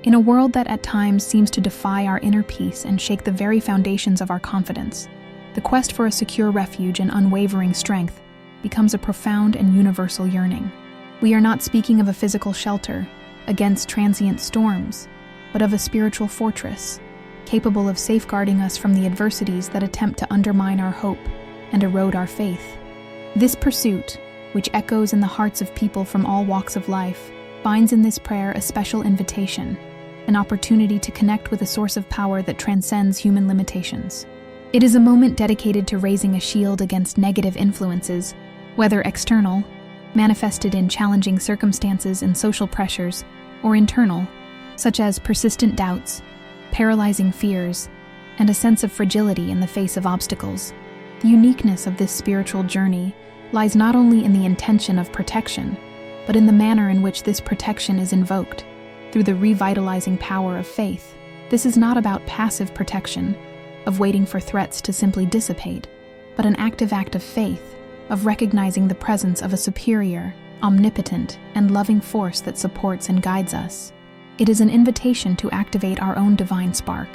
In a world that at times seems to defy our inner peace and shake the very foundations of our confidence, the quest for a secure refuge and unwavering strength becomes a profound and universal yearning. We are not speaking of a physical shelter against transient storms, but of a spiritual fortress, capable of safeguarding us from the adversities that attempt to undermine our hope and erode our faith. This pursuit, which echoes in the hearts of people from all walks of life, finds in this prayer a special invitation, an opportunity to connect with a source of power that transcends human limitations. It is a moment dedicated to raising a shield against negative influences, whether external, manifested in challenging circumstances and social pressures, or internal, such as persistent doubts, paralyzing fears, and a sense of fragility in the face of obstacles. The uniqueness of this spiritual journey lies not only in the intention of protection, but in the manner in which this protection is invoked, through the revitalizing power of faith. This is not about passive protection, of waiting for threats to simply dissipate, but an active act of faith, of recognizing the presence of a superior, omnipotent, and loving force that supports and guides us. It is an invitation to activate our own divine spark,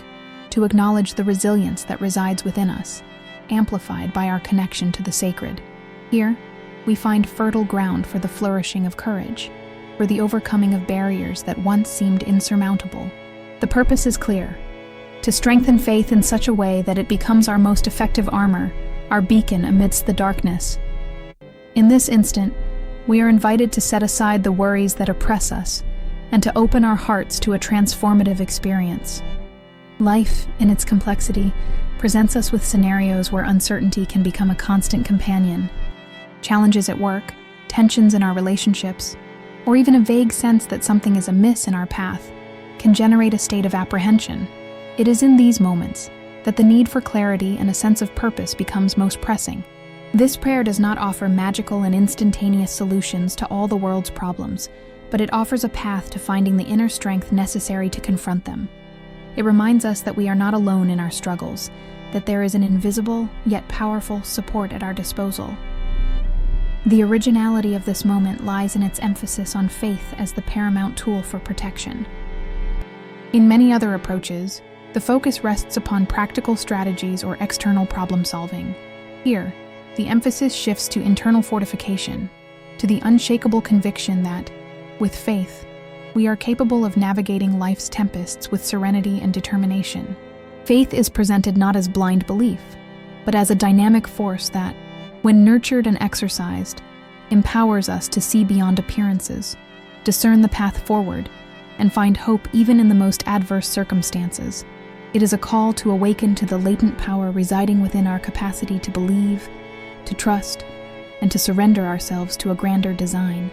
to acknowledge the resilience that resides within us, amplified by our connection to the sacred. Here, we find fertile ground for the flourishing of courage, for the overcoming of barriers that once seemed insurmountable. The purpose is clear: to strengthen faith in such a way that it becomes our most effective armor, our beacon amidst the darkness. In this instant, we are invited to set aside the worries that oppress us and to open our hearts to a transformative experience. Life, in its complexity, presents us with scenarios where uncertainty can become a constant companion. Challenges at work, tensions in our relationships, or even a vague sense that something is amiss in our path can generate a state of apprehension. It is in these moments that the need for clarity and a sense of purpose becomes most pressing. This prayer does not offer magical and instantaneous solutions to all the world's problems, but it offers a path to finding the inner strength necessary to confront them. It reminds us that we are not alone in our struggles, that there is an invisible yet powerful support at our disposal. The originality of this moment lies in its emphasis on faith as the paramount tool for protection. In many other approaches, the focus rests upon practical strategies or external problem solving. Here, the emphasis shifts to internal fortification, to the unshakable conviction that, with faith, we are capable of navigating life's tempests with serenity and determination. Faith is presented not as blind belief, but as a dynamic force that, when nurtured and exercised, empowers us to see beyond appearances, discern the path forward, and find hope even in the most adverse circumstances. It is a call to awaken to the latent power residing within our capacity to believe, to trust, and to surrender ourselves to a grander design.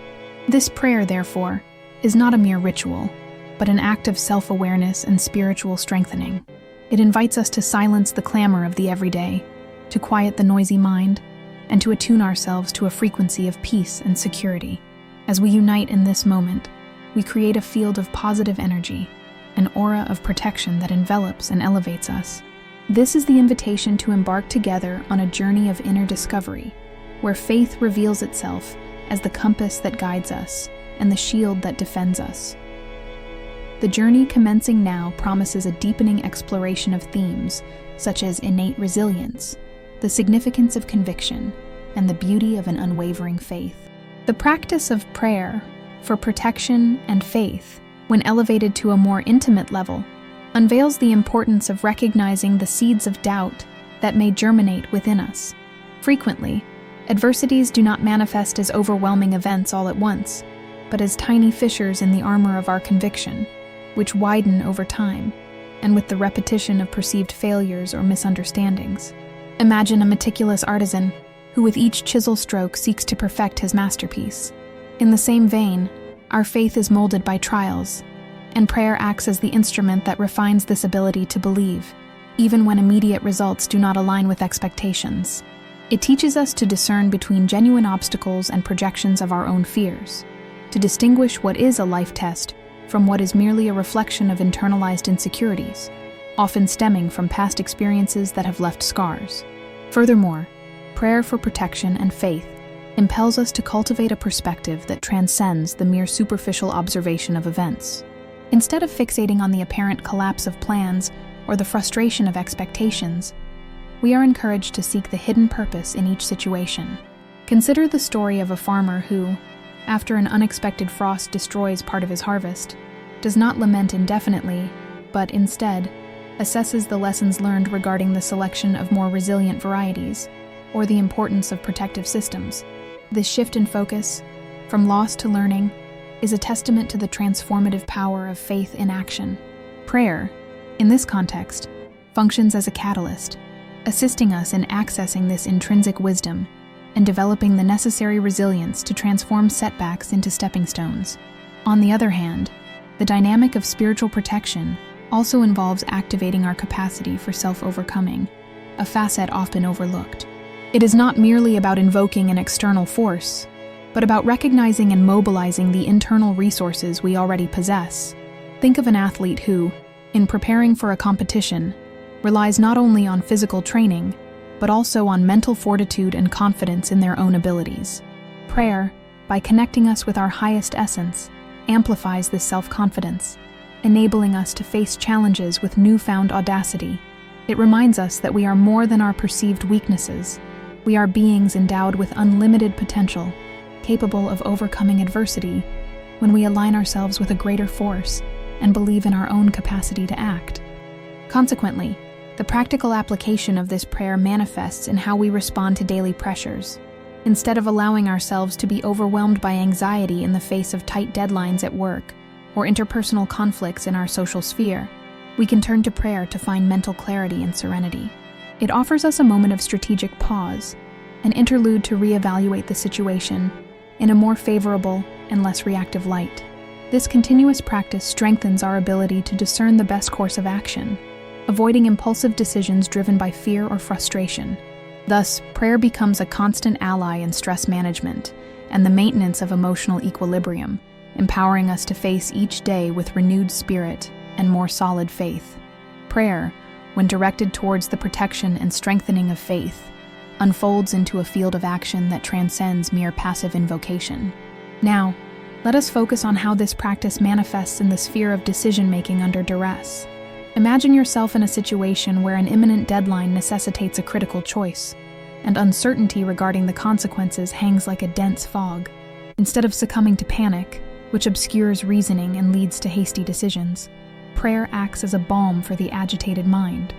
This prayer, therefore, is not a mere ritual, but an act of self-awareness and spiritual strengthening. It invites us to silence the clamor of the everyday, to quiet the noisy mind, and to attune ourselves to a frequency of peace and security. As we unite in this moment, we create a field of positive energy, an aura of protection that envelops and elevates us. This is the invitation to embark together on a journey of inner discovery, where faith reveals itself as the compass that guides us and the shield that defends us. The journey commencing now promises a deepening exploration of themes such as innate resilience, the significance of conviction, and the beauty of an unwavering faith. The practice of prayer for protection and faith, when elevated to a more intimate level, unveils the importance of recognizing the seeds of doubt that may germinate within us. Frequently, adversities do not manifest as overwhelming events all at once, but as tiny fissures in the armor of our conviction, which widen over time, and with the repetition of perceived failures or misunderstandings. Imagine a meticulous artisan who with each chisel stroke seeks to perfect his masterpiece. In the same vein, our faith is molded by trials, and prayer acts as the instrument that refines this ability to believe, even when immediate results do not align with expectations. It teaches us to discern between genuine obstacles and projections of our own fears, to distinguish what is a life test from what is merely a reflection of internalized insecurities, often stemming from past experiences that have left scars. Furthermore, prayer for protection and faith impels us to cultivate a perspective that transcends the mere superficial observation of events. Instead of fixating on the apparent collapse of plans or the frustration of expectations, we are encouraged to seek the hidden purpose in each situation. Consider the story of a farmer who, after an unexpected frost destroys part of his harvest, does not lament indefinitely, but instead assesses the lessons learned regarding the selection of more resilient varieties or the importance of protective systems. This shift in focus, from loss to learning, is a testament to the transformative power of faith in action. Prayer, in this context, functions as a catalyst, assisting us in accessing this intrinsic wisdom and developing the necessary resilience to transform setbacks into stepping stones. On the other hand, the dynamic of spiritual protection also involves activating our capacity for self-overcoming, a facet often overlooked. It is not merely about invoking an external force, but about recognizing and mobilizing the internal resources we already possess. Think of an athlete who, in preparing for a competition, relies not only on physical training, but also on mental fortitude and confidence in their own abilities. Prayer, by connecting us with our highest essence, amplifies this self-confidence, enabling us to face challenges with newfound audacity. It reminds us that we are more than our perceived weaknesses. We are beings endowed with unlimited potential, capable of overcoming adversity when we align ourselves with a greater force and believe in our own capacity to act. Consequently, the practical application of this prayer manifests in how we respond to daily pressures. Instead of allowing ourselves to be overwhelmed by anxiety in the face of tight deadlines at work or interpersonal conflicts in our social sphere, we can turn to prayer to find mental clarity and serenity. It offers us a moment of strategic pause, an interlude to reevaluate the situation in a more favorable and less reactive light. This continuous practice strengthens our ability to discern the best course of action, avoiding impulsive decisions driven by fear or frustration. Thus, prayer becomes a constant ally in stress management and the maintenance of emotional equilibrium, empowering us to face each day with renewed spirit and more solid faith. Prayer, when directed towards the protection and strengthening of faith, unfolds into a field of action that transcends mere passive invocation. Now, let us focus on how this practice manifests in the sphere of decision-making under duress. Imagine yourself in a situation where an imminent deadline necessitates a critical choice, and uncertainty regarding the consequences hangs like a dense fog. Instead of succumbing to panic, which obscures reasoning and leads to hasty decisions, prayer acts as a balm for the agitated mind.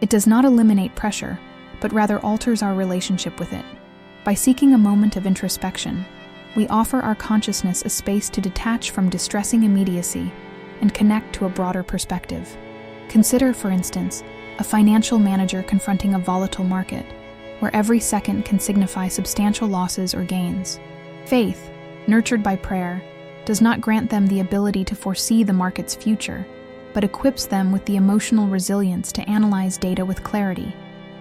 It does not eliminate pressure, but rather alters our relationship with it. By seeking a moment of introspection, we offer our consciousness a space to detach from distressing immediacy and connect to a broader perspective. Consider, for instance, a financial manager confronting a volatile market, where every second can signify substantial losses or gains. Faith, nurtured by prayer, does not grant them the ability to foresee the market's future, but equips them with the emotional resilience to analyze data with clarity,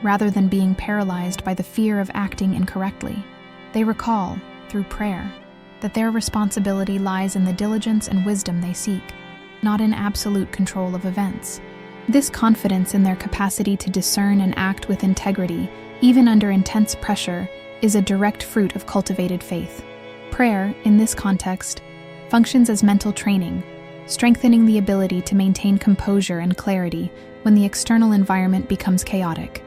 rather than being paralyzed by the fear of acting incorrectly. They recall, through prayer, that their responsibility lies in the diligence and wisdom they seek, not in absolute control of events. This confidence in their capacity to discern and act with integrity, even under intense pressure, is a direct fruit of cultivated faith. Prayer, in this context, functions as mental training, strengthening the ability to maintain composure and clarity when the external environment becomes chaotic.